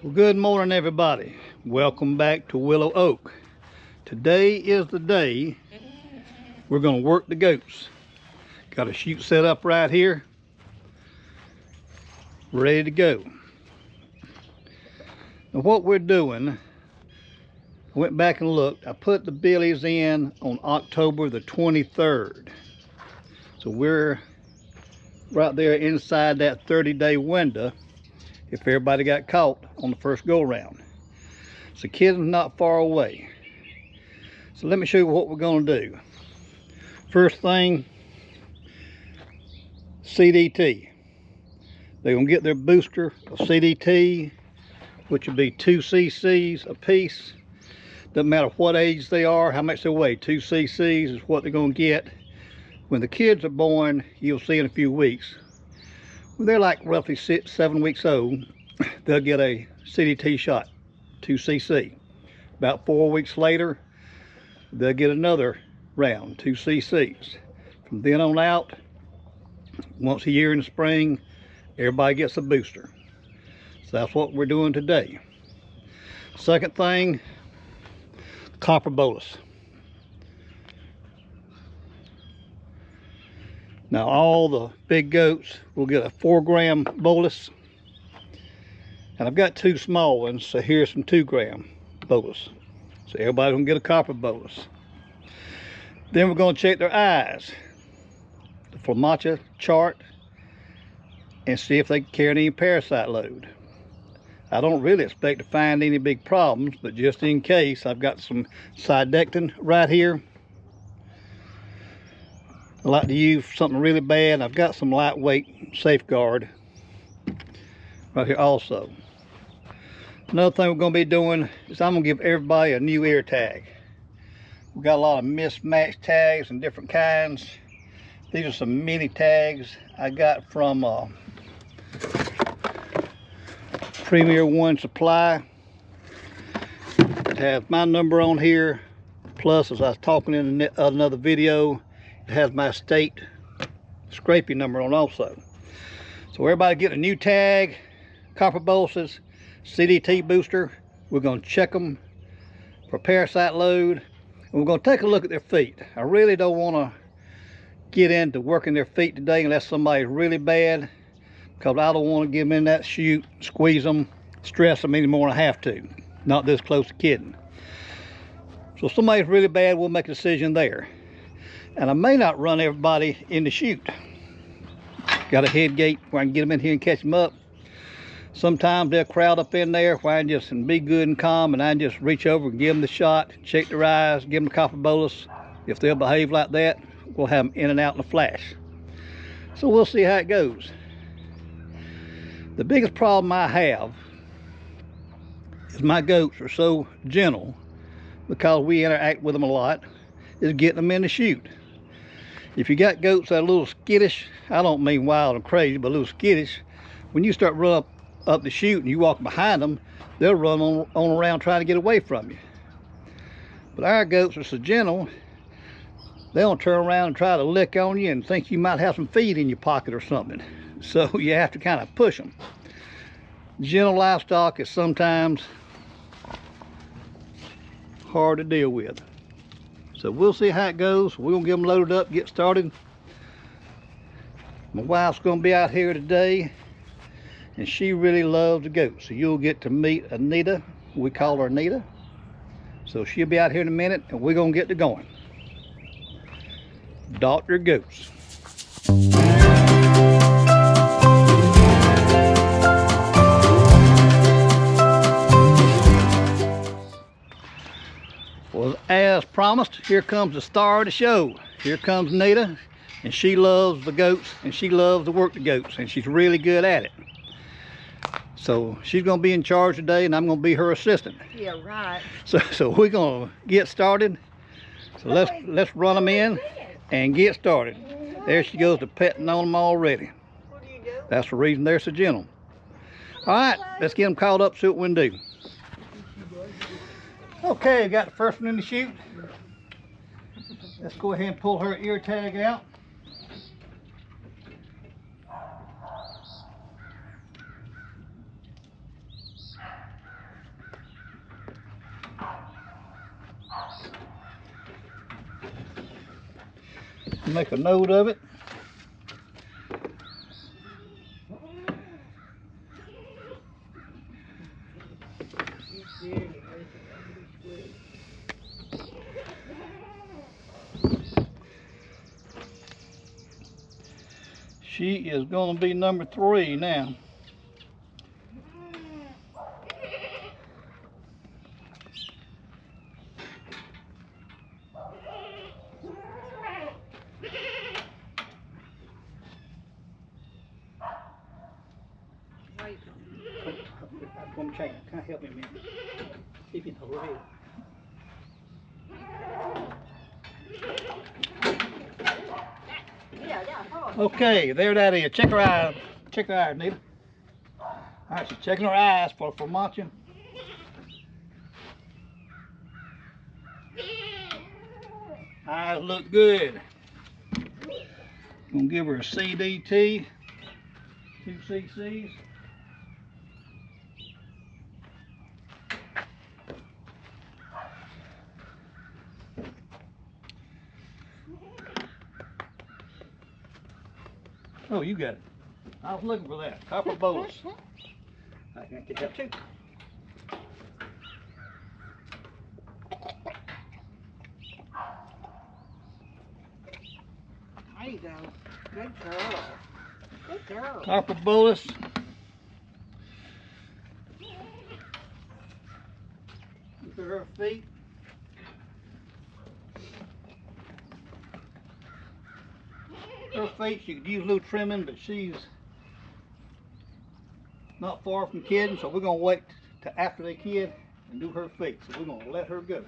Well, good morning, everybody. Welcome back to Willow Oak. Today is the day we're going to work the goats. Got a chute set up right here, ready to go. Now what we're doing, I went back and looked. I put the billies in on October the 23rd. So we're right there inside that 30-day window if everybody got caught on the first go around. So kids are not far away. So let me show you what we're going to do. First thing, CDT. They're going to get their booster of CDT, which will be 2 cc's a piece. Doesn't matter what age they are, how much they weigh. 2 cc's is what they're going to get. When the kids are born, you'll see in a few weeks, when they're like roughly 6-7 weeks old, they'll get a CDT shot, 2 cc. About 4 weeks later, they'll get another round, 2 cc's. From then on out, once a year in the spring, everybody gets a booster. So that's what we're doing today. Second thing, copper bolus. Now all the big goats will get a 4-gram bolus. And I've got 2 small ones, so here's some 2-gram bolus. So everybody's gonna get a copper bolus. Then we're gonna check their eyes, the Flamacha chart, and see if they can carry any parasite load. I don't really expect to find any big problems, but just in case, I've got some sidectin right here. I like to use something really bad. I've got some lightweight safeguard right here also. Another thing we're going to be doing is I'm going to give everybody a new ear tag. We've got a lot of mismatched tags and different kinds. These are some mini tags I got from Premier One Supply. It has my number on here. Plus, as I was talking in another video, it has my state scraping number on also. So everybody get a new tag, copper boluses, CDT booster. We're going to check them for parasite load. And we're going to take a look at their feet. I really don't want to get into working their feet today unless somebody's really bad, because I don't want to get them in that chute, squeeze them, stress them any more than I have to. Not this close to kidding. So if somebody's really bad, we'll make a decision there. And I may not run everybody in the chute. Got a head gate where I can get them in here and catch them up. Sometimes they'll crowd up in there where I can just be good and calm, and I can just reach over and give them the shot, check their eyes, give them the copper bolus. If they'll behave like that, we'll have them in and out in a flash. So we'll see how it goes. The biggest problem I have is my goats are so gentle, because we interact with them a lot, is getting them in the chute. If you got goats that are a little skittish, I don't mean wild and crazy, but a little skittish, when you start running up the chute and you walk behind them, they'll run on around trying to get away from you. But our goats are so gentle, they'll turn around and try to lick on you and think you might have some feed in your pocket or something. So you have to kind of push them. Gentle livestock is sometimes hard to deal with. So we'll see how it goes. We're gonna get them loaded up, get started. My wife's gonna be out here today, and she really loves the goats. So you'll get to meet Anita. We call her Anita. So she'll be out here in a minute, and we're gonna get to going. Dr. Goats. Well, as promised, here comes the star of the show. Here comes Nita, and she loves the goats, and she loves to work the goats, and she's really good at it. So she's gonna be in charge today, and I'm gonna be her assistant. Yeah, right. So we're gonna get started. So let's run them in and get started. There she goes to petting on them already. What do you do? That's the reason they're so gentle. All right, let's get them called up, see what we can do. Okay, got the first one in the chute. Let's go ahead and pull her ear tag out. Make a note of it. She is going to be number 3 now. I'm going to change. Can I help me a minute? See if you can hold her head. Okay, there that is. Check her eyes. Check her eyes, Nita. Alright, she's checking her eyes for munching. Eyes look good. Gonna give her a CDT, 2 cc's. Oh, you got it. I was looking for that. Copper bolus. I can get that too. There you go. Good girl. Good girl. Copper bolus. Look at her feet. Her feet, she could use a little trimming, but she's not far from kidding, so we're going to wait till after they kid and do her feet. So we're going to let her go.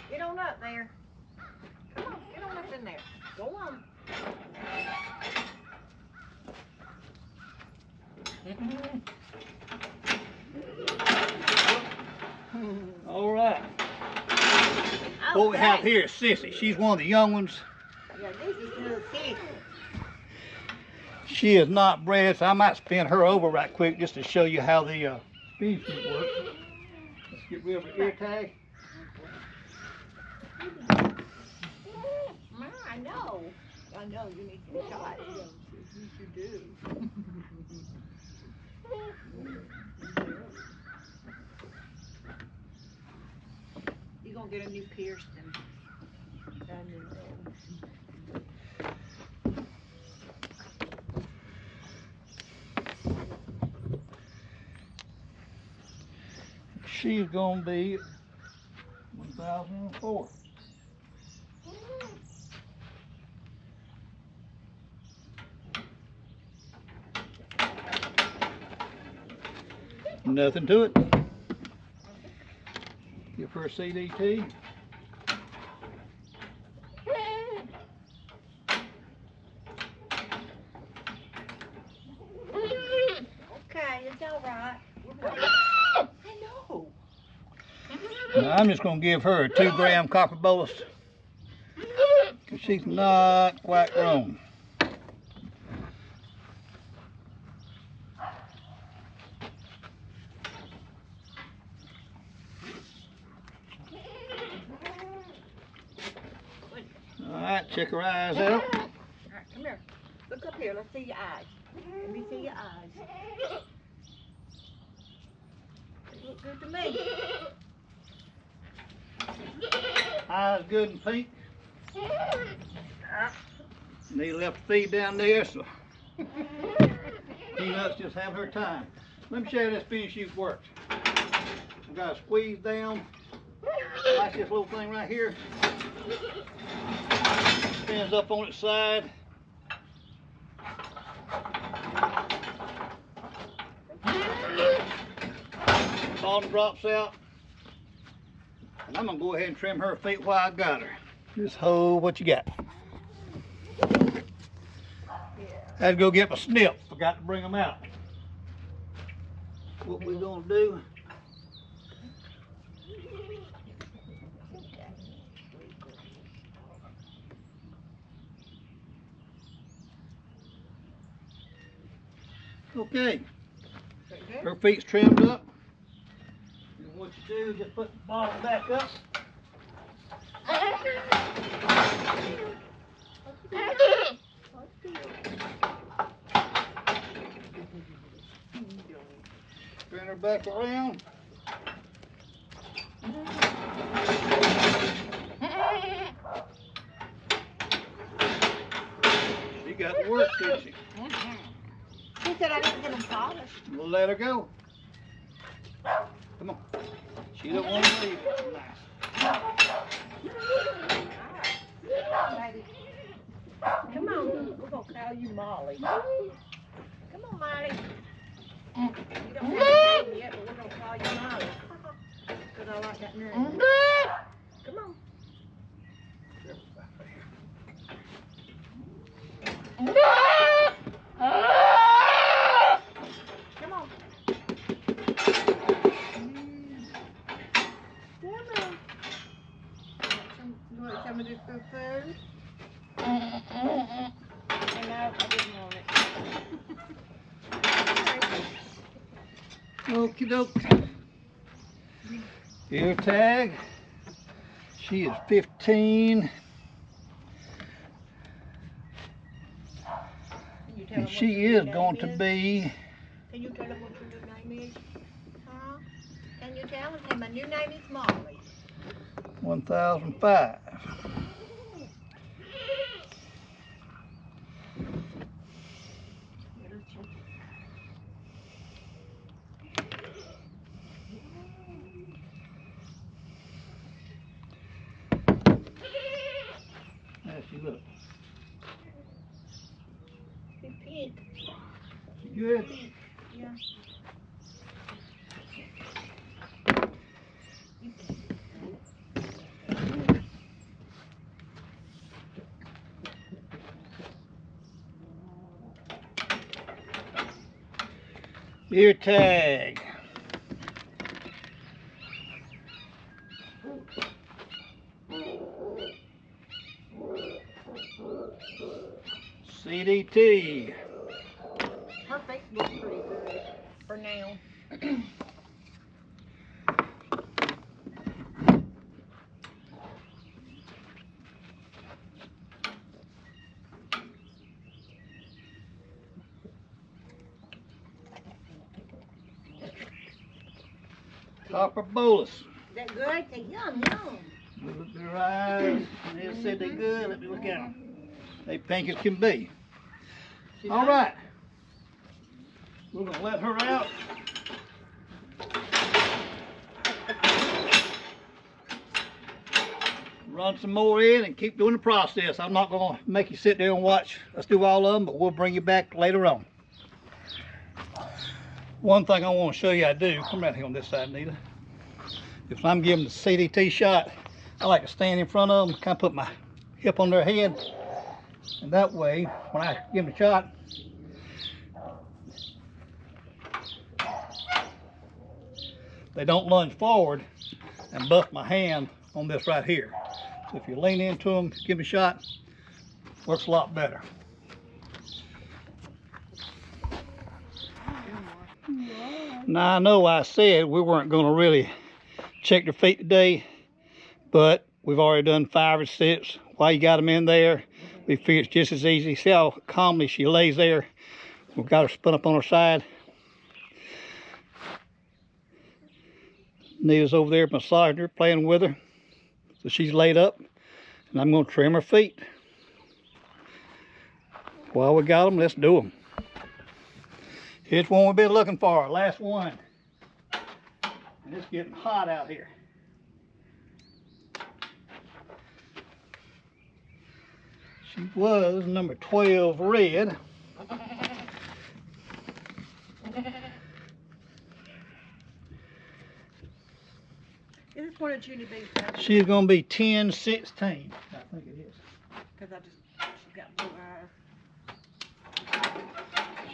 Get on up there. Come on, get on up in there. Go on. All right. What we have here is Sissy. She's one of the young ones. Yeah, this is little Sissy. She is not bred, so I might spin her over right quick just to show you how the speed chute works. Let's get rid of her ear tag. I know. I know you need some shots. Yes, you do. You're going to get a new piercing. She's going to be 1004. Nothing to it. Give her a CDT. Okay, it's all right. I know. Now I'm just going to give her a 2-gram copper bolus because she's not quite grown. Alright, check her eyes out. Alright, come here. Look up here. Let's see your eyes. Let me see your eyes. They look good to me. Eyes good and pink. Need left feed down there, so Peanut's just having her time. Let me show you how this speed chute works. I've got to squeeze down, like this little thing right here. Spins up on its side. Bottom drops out. And I'm gonna go ahead and trim her feet while I got her. Just hold what you got. Had to go get my snips. Forgot to bring them out. What we're gonna do. Okay. Her feet's trimmed up. And what you do, just put the bottom back up. Turn her back around. She got to work, didn't she? She said I didn't get them polished. We'll let her go. Come on. She don't want to leave. Nice. Lady. Come on, we're gonna call you Molly. Come on, Molly. You don't have a name yet, but we're gonna call you Molly. Because I like that name. Come on. Come on. You want some of this for food? No, I didn't want it. Okie doke. Ear tag. She is 15. And she is going to be. Can you tell him what your new name is? Huh? Can you tell him my new name is Molly? 1005. There she look. She's pink. She good? Yeah. Ear tag. CDT. Her face looks pretty good for now. Copper bolus. Is that good? Say yum, yum. Look at their eyes. They said they're good. Let me look at them. They pink as can be. All right. We're going to let her out. Run some more in and keep doing the process. I'm not going to make you sit there and watch us do all of them, but we'll bring you back later on. One thing I want to show you I do, come right here on this side, Nita. If I'm giving the CDT shot, I like to stand in front of them, kind of put my hip on their head, and that way, when I give them the shot, they don't lunge forward and bust my hand on this right here. So if you lean into them, give them a shot, works a lot better. Now I know I said we weren't going to really check their feet today, but we've already done 5 or 6. While you got them in there, we figure it's just as easy. See how calmly she lays there? We've got her spun up on her side. Nita's over there massaging her, playing with her. So she's laid up, and I'm going to trim her feet. While we got them, let's do them. Here's one we've been looking for, our last one. And it's getting hot out here. She was number 12 red. Is this one of Junie B's? She's going to be 10-16. I think it is. Because she's got blue eyes.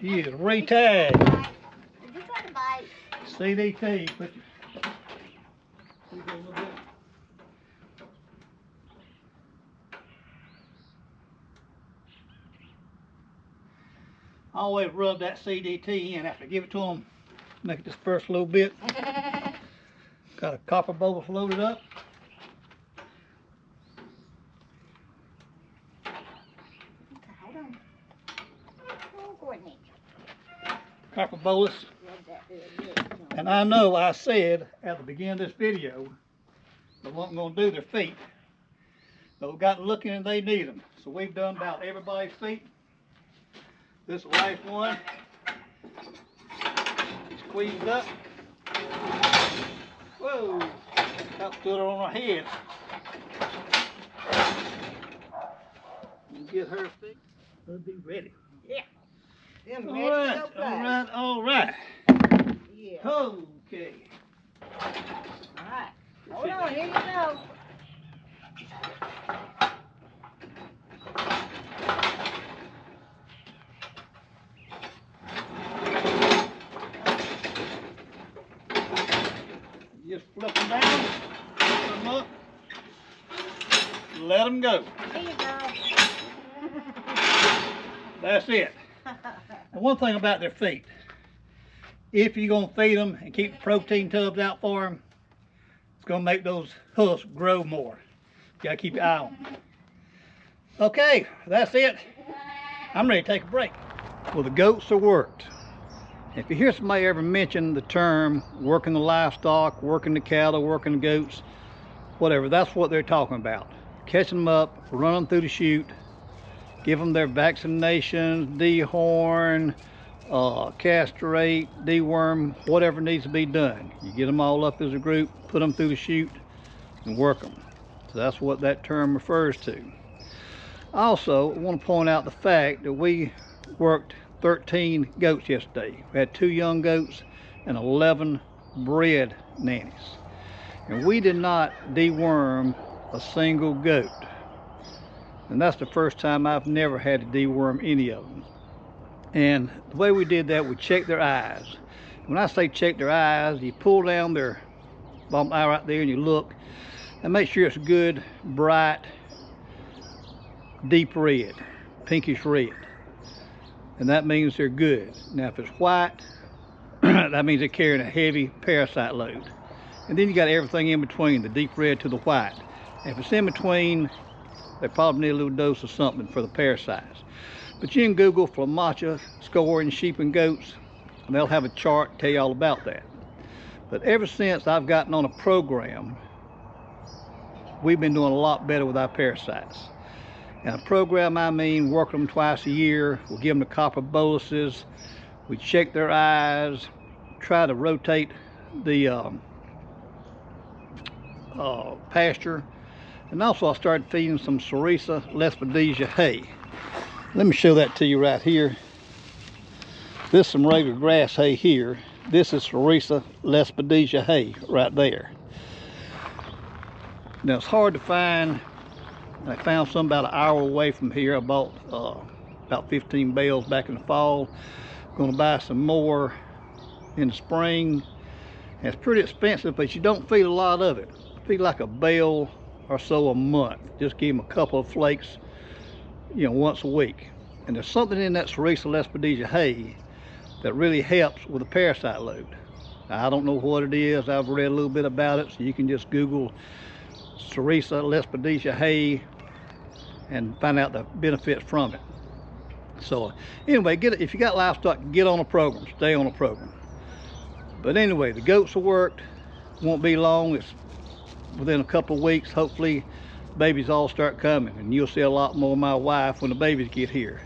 She is re-tagged. Did you try to bite? CDT. Put your, a little bit. I always rub that CDT in after I give it to them. Make it disperse a little bit. Got a copper bolus loaded up. Okay, hold on. Oh, Courtney. Copper bolus. Rub that good. And I know I said at the beginning of this video they weren't going to do their feet. But we got looking and they need them. So we've done about everybody's feet. This is the last one. Squeezed up. Whoa! About stood her on her head. We'll get her feet. We'll be ready. Yeah. Them All ready right, to go play. all right, all right. Yeah. Okay. All right. Hold on, here you go. Just flip them down, flip them up, let them go. Here you go. That's it. And one thing about their feet, if you're going to feed them and keep the protein tubs out for them, it's going to make those hoofs grow more. You got to keep your eye on them. Okay, that's it. I'm ready to take a break. Well, the goats are worked. If you hear somebody ever mention the term working the livestock, working the cattle, working the goats, whatever, that's what they're talking about. Catching them up, run them through the chute, give them their vaccinations, dehorn, castrate, deworm, whatever needs to be done. You get them all up as a group, put them through the chute, and work them. So that's what that term refers to. Also, I want to point out the fact that we worked 13 goats yesterday. We had 2 young goats and 11 bred nannies. And we did not deworm a single goat. And that's the first time I've never had to deworm any of them. And the way we did that, we checked their eyes. When I say check their eyes, you pull down their bottom eye right there and you look and make sure it's good, bright, deep red, pinkish red. And that means they're good. Now if it's white, that means they're carrying a heavy parasite load. And then you got everything in between, the deep red to the white. And if it's in between, they probably need a little dose of something for the parasites. But you can Google Flamacha score in sheep and goats, and they'll have a chart tell you all about that. But ever since I've gotten on a program, we've been doing a lot better with our parasites. And a program, I mean working them twice a year. We'll give them the copper boluses. We check their eyes, try to rotate the pasture. And also I started feeding some Cerisa Lespedeza hay. Let me show that to you right here. This is some regular grass hay here. This is Cerisa Lespedeza hay right there. Now it's hard to find. I found some about an hour away from here. I bought about 15 bales back in the fall. I'm going to buy some more in the spring. And it's pretty expensive, but you don't feed a lot of it. Feed like a bale or so a month. Just give them a couple of flakes, you know, once a week. And there's something in that Cerisa Lespedeza hay that really helps with the parasite load. I don't know what it is. I've read a little bit about it, so you can just Google Cerisa Lespedeza hay and find out the benefits from it. So anyway, if you got livestock, get on a program, stay on a program. But anyway, the goats are worked. Won't be long. It's within a couple of weeks. Hopefully babies all start coming, and you'll see a lot more of my wife when the babies get here,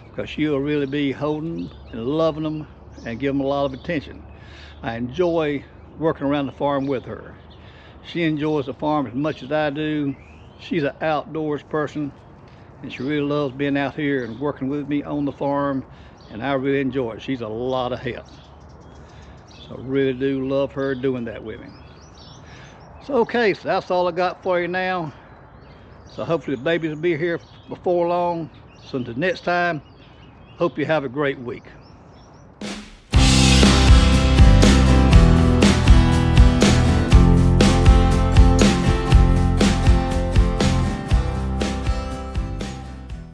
because she'll really be holding and loving them and give them a lot of attention. I enjoy working around the farm with her. She enjoys the farm as much as I do. She's an outdoors person, and she really loves being out here and working with me on the farm, and I really enjoy it. She's a lot of help. So I really do love her doing that with me. So okay, so that's all I got for you now. So hopefully the babies will be here before long. So until next time, hope you have a great week.